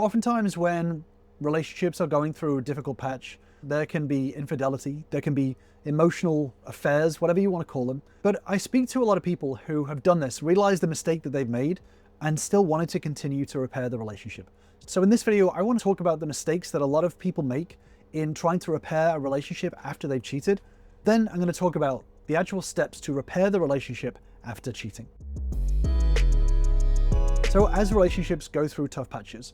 Oftentimes when relationships are going through a difficult patch, there can be infidelity, there can be emotional affairs, whatever you want to call them. But I speak to a lot of people who have done this, realized the mistake that they've made, and still wanted to continue to repair the relationship. So in this video, I want to talk about the mistakes that a lot of people make in trying to repair a relationship after they've cheated. Then I'm going to talk about the actual steps to repair the relationship after cheating. So as relationships go through tough patches,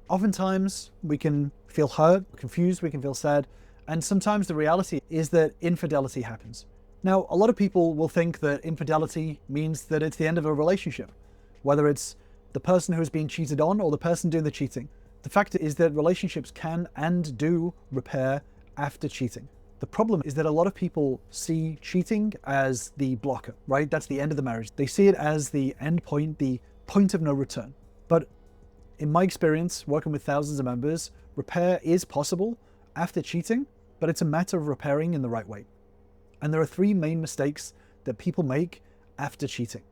oftentimes we can feel hurt, confused, we can feel sad, and sometimes the reality is that infidelity happens. Now, a lot of people will think that infidelity means that it's the end of a relationship, whether it's the person who's being cheated on or the person doing the cheating. The fact is that relationships can and do repair after cheating. The problem is that a lot of people see cheating as the blocker, right? That's the end of the marriage. They see it as the end point, the point of no return. But in my experience, working with thousands of members, repair is possible after cheating, but it's a matter of repairing in the right way. And there are three main mistakes that people make after cheating.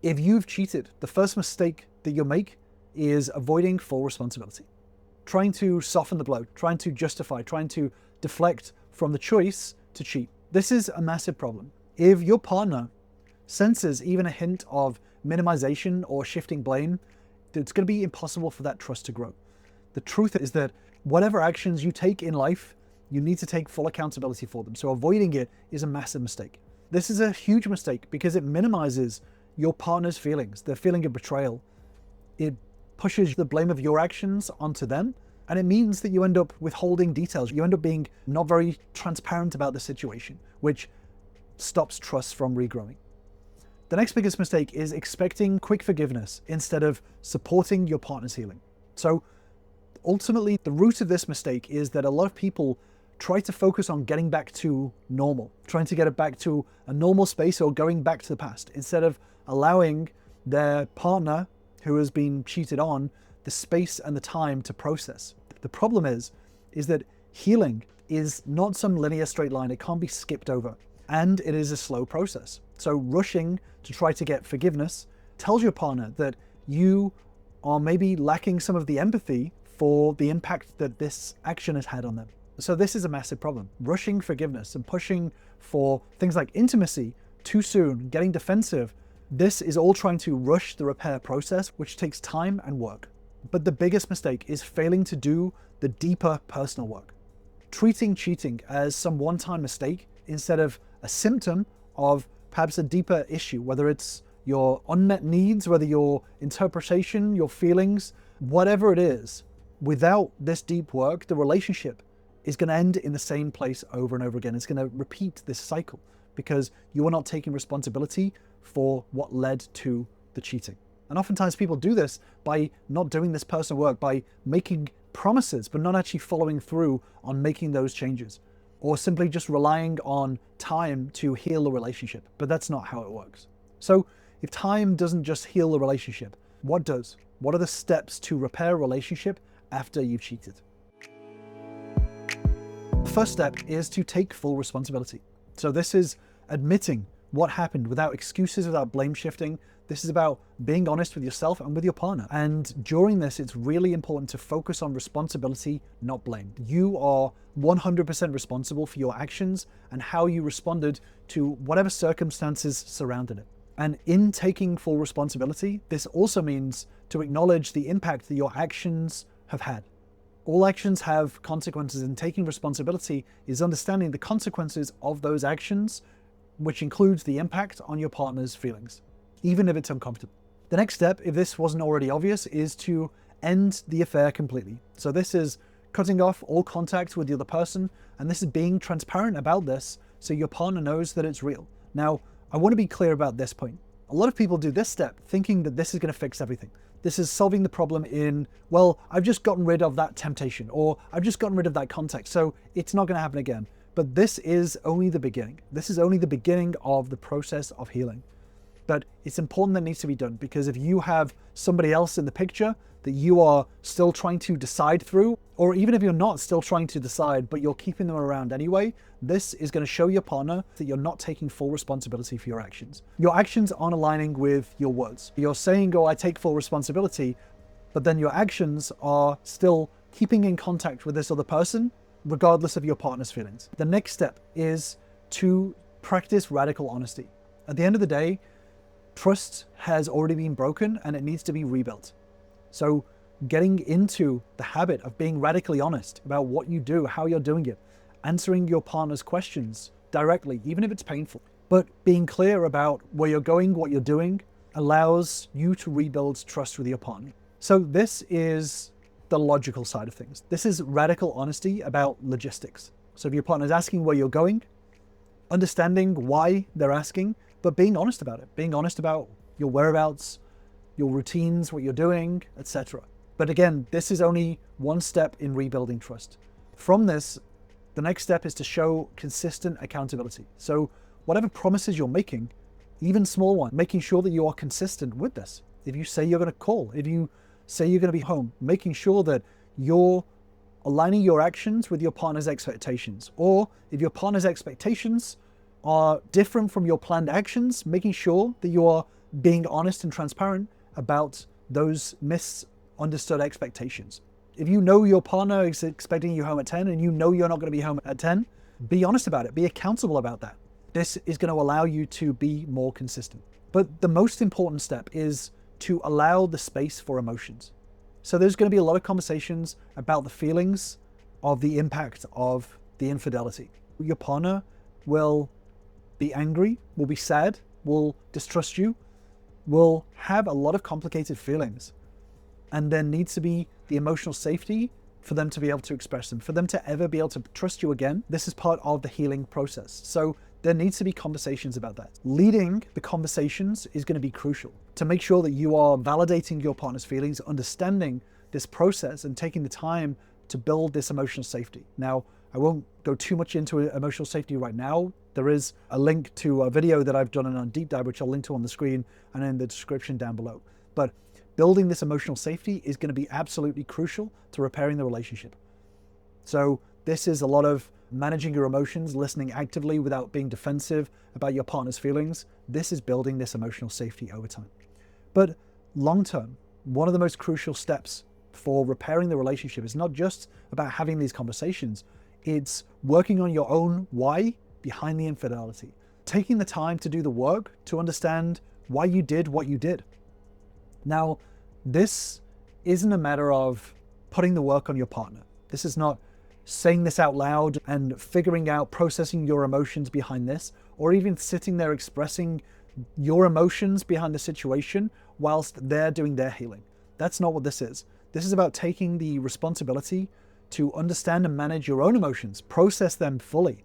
If you've cheated, the first mistake that you'll make is avoiding full responsibility. Trying to soften the blow, trying to justify, trying to deflect from the choice to cheat. This is a massive problem. If your partner senses even a hint of minimization or shifting blame, it's going to be impossible for that trust to grow. The truth is that whatever actions you take in life, you need to take full accountability for them. So avoiding it is a massive mistake. This is a huge mistake because it minimizes your partner's feelings, their feeling of betrayal. It pushes the blame of your actions onto them, and it means that you end up withholding details. You end up being not very transparent about the situation, which stops trust from regrowing. The next biggest mistake is expecting quick forgiveness instead of supporting your partner's healing. So ultimately, the root of this mistake is that a lot of people try to focus on getting back to normal, trying to get it back to a normal space or going back to the past, instead of allowing their partner who has been cheated on the space and the time to process. The problem is that healing is not some linear straight line. It can't be skipped over, and it is a slow process. So rushing to try to get forgiveness tells your partner that you are maybe lacking some of the empathy for the impact that this action has had on them. So this is a massive problem. Rushing forgiveness and pushing for things like intimacy too soon, getting defensive, this is all trying to rush the repair process, which takes time and work. But the biggest mistake is failing to do the deeper personal work. Treating cheating as some one-time mistake instead of a symptom of perhaps a deeper issue, whether it's your unmet needs, whether your interpretation, your feelings, whatever it is. Without this deep work, the relationship is going to end in the same place over and over again. It's going to repeat this cycle because you are not taking responsibility for what led to the cheating. And oftentimes people do this by not doing this personal work, by making promises, but not actually following through on making those changes, or simply just relying on time to heal the relationship. But that's not how it works. So if time doesn't just heal the relationship, what does? What are the steps to repair a relationship after you've cheated? The first step is to take full responsibility. So this is admitting what happened without excuses, without blame shifting. This is about being honest with yourself and with your partner. And during this, it's really important to focus on responsibility, not blame. You are 100% responsible for your actions and how you responded to whatever circumstances surrounded it. And in taking full responsibility, this also means to acknowledge the impact that your actions have had. All actions have consequences, and taking responsibility is understanding the consequences of those actions, which includes the impact on your partner's feelings, even if it's uncomfortable. The next step, if this wasn't already obvious, is to end the affair completely. So this is cutting off all contact with the other person, and this is being transparent about this so your partner knows that it's real. Now, I want to be clear about this point. A lot of people do this step thinking that this is going to fix everything. This is solving the problem in, well, I've just gotten rid of that temptation, or I've just gotten rid of that contact, so it's not going to happen again. But this is only the beginning. This is only the beginning of the process of healing. But it's important that it needs to be done, because if you have somebody else in the picture that you are still trying to decide through, or even if you're not still trying to decide, but you're keeping them around anyway, this is going to show your partner that you're not taking full responsibility for your actions. Your actions aren't aligning with your words. You're saying, oh, I take full responsibility, but then your actions are still keeping in contact with this other person, regardless of your partner's feelings. The next step is to practice radical honesty. At the end of the day, trust has already been broken and it needs to be rebuilt. So getting into the habit of being radically honest about what you do, how you're doing it, answering your partner's questions directly, even if it's painful, but being clear about where you're going, what you're doing, allows you to rebuild trust with your partner. So this is the logical side of things. This is radical honesty about logistics. So if your partner's asking where you're going, understanding why they're asking, but being honest about it, being honest about your whereabouts, your routines, what you're doing, etc. But again, this is only one step in rebuilding trust. From this, the next step is to show consistent accountability. So whatever promises you're making, even small ones, making sure that you are consistent with this. If you say you're going to call, if you say you're going to be home, making sure that you're aligning your actions with your partner's expectations. Or if your partner's expectations are different from your planned actions, making sure that you are being honest and transparent about those misunderstood expectations. If you know your partner is expecting you home at 10 and you know you're not going to be home at 10, be honest about it, be accountable about that. This is going to allow you to be more consistent. But the most important step is to allow the space for emotions. So there's going to be a lot of conversations about the feelings of the impact of the infidelity. Your partner will be angry, will be sad, will distrust you, will have a lot of complicated feelings. And there needs to be the emotional safety for them to be able to express them, for them to ever be able to trust you again. This is part of the healing process. So there needs to be conversations about that. Leading the conversations is going to be crucial to make sure that you are validating your partner's feelings, understanding this process and taking the time to build this emotional safety. Now, I won't go too much into emotional safety right now. There is a link to a video that I've done on Deep Dive, which I'll link to on the screen and in the description down below. But building this emotional safety is going to be absolutely crucial to repairing the relationship. So this is a lot of managing your emotions, listening actively without being defensive about your partner's feelings. This is building this emotional safety over time. But long term, one of the most crucial steps for repairing the relationship is not just about having these conversations, it's working on your own why behind the infidelity. Taking the time to do the work to understand why you did what you did. Now, this isn't a matter of putting the work on your partner. This is not saying this out loud and figuring out, processing your emotions behind this, or even sitting there expressing your emotions behind the situation whilst they're doing their healing. That's not what this is. This is about taking the responsibility to understand and manage your own emotions, process them fully,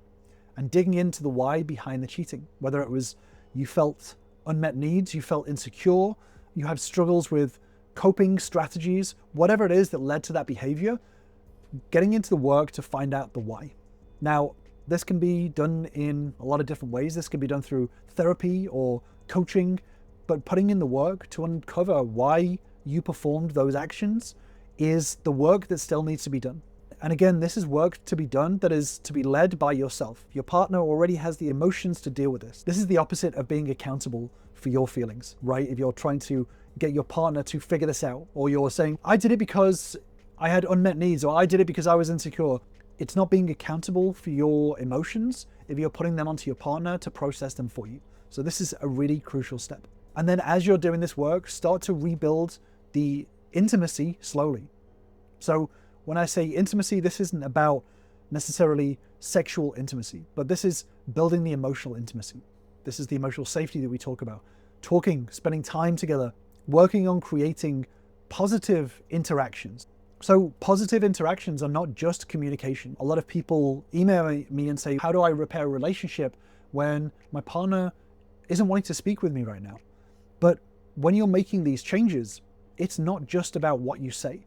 and digging into the why behind the cheating. Whether it was you felt unmet needs, you felt insecure, you have struggles with coping strategies, whatever it is that led to that behavior, getting into the work to find out the why. Now, this can be done in a lot of different ways. This can be done through therapy or coaching, but putting in the work to uncover why you performed those actions is the work that still needs to be done. And again, this is work to be done that is to be led by yourself. Your partner already has the emotions to deal with this. This is the opposite of being accountable for your feelings, right? If you're trying to get your partner to figure this out, or you're saying, I did it because I had unmet needs, or I did it because I was insecure. It's not being accountable for your emotions if you're putting them onto your partner to process them for you. So this is a really crucial step. And then as you're doing this work, start to rebuild the intimacy slowly. So when I say intimacy, this isn't about necessarily sexual intimacy, but this is building the emotional intimacy. This is the emotional safety that we talk about. Talking, spending time together, working on creating positive interactions. So positive interactions are not just communication. A lot of people email me and say, how do I repair a relationship when my partner isn't wanting to speak with me right now? But when you're making these changes, it's not just about what you say.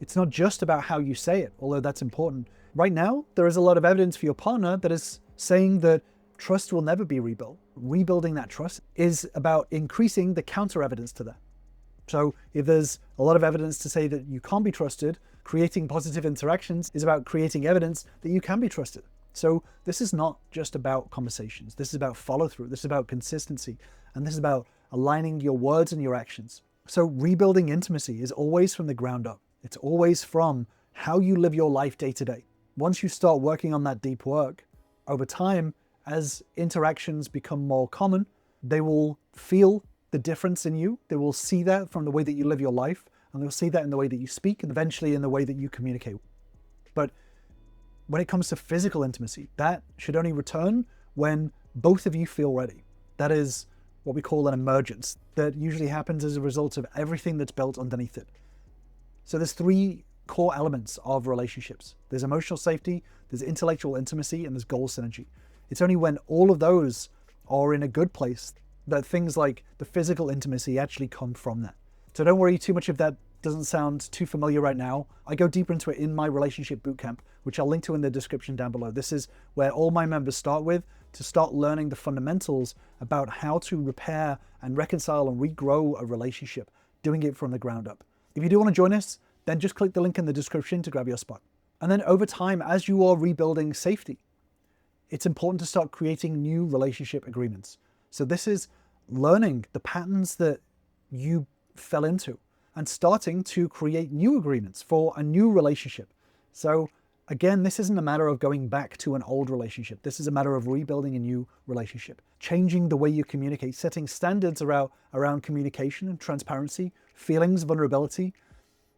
It's not just about how you say it, although that's important. Right now, there is a lot of evidence for your partner that is saying that trust will never be rebuilt. Rebuilding that trust is about increasing the counter evidence to that. So if there's a lot of evidence to say that you can't be trusted, creating positive interactions is about creating evidence that you can be trusted. So this is not just about conversations. This is about follow through. This is about consistency. And this is about aligning your words and your actions. So rebuilding intimacy is always from the ground up. It's always from how you live your life day to day. Once you start working on that deep work, over time, as interactions become more common, they will feel the difference in you. They will see that from the way that you live your life, and they'll see that in the way that you speak, and eventually in the way that you communicate. But when it comes to physical intimacy, that should only return when both of you feel ready. That is what we call an emergence. That usually happens as a result of everything that's built underneath it. So there's three core elements of relationships. There's emotional safety, there's intellectual intimacy, and there's goal synergy. It's only when all of those are in a good place that things like the physical intimacy actually come from that. So don't worry too much if that doesn't sound too familiar right now. I go deeper into it in my relationship bootcamp, which I'll link to in the description down below. This is where all my members start with to start learning the fundamentals about how to repair and reconcile and regrow a relationship, doing it from the ground up. If you do want to join us, then just click the link in the description to grab your spot. And then over time, as you are rebuilding safety, it's important to start creating new relationship agreements. So this is learning the patterns that you fell into and starting to create new agreements for a new relationship. So again, this isn't a matter of going back to an old relationship. This is a matter of rebuilding a new relationship, changing the way you communicate, setting standards around communication and transparency, feelings, vulnerability.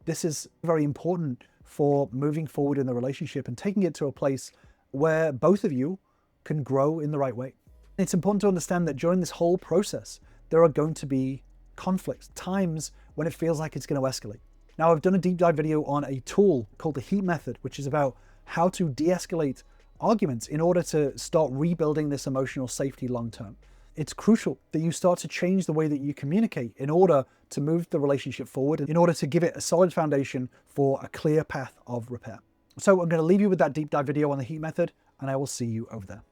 This is very important for moving forward in the relationship and taking it to a place where both of you can grow in the right way. It's important to understand that during this whole process, there are going to be conflicts, times when it feels like it's going to escalate. Now, I've done a deep dive video on a tool called the HEAT method, which is about how to de-escalate arguments in order to start rebuilding this emotional safety long-term. It's crucial that you start to change the way that you communicate in order to move the relationship forward, in order to give it a solid foundation for a clear path of repair. So I'm going to leave you with that deep dive video on the HEAT method, and I will see you over there.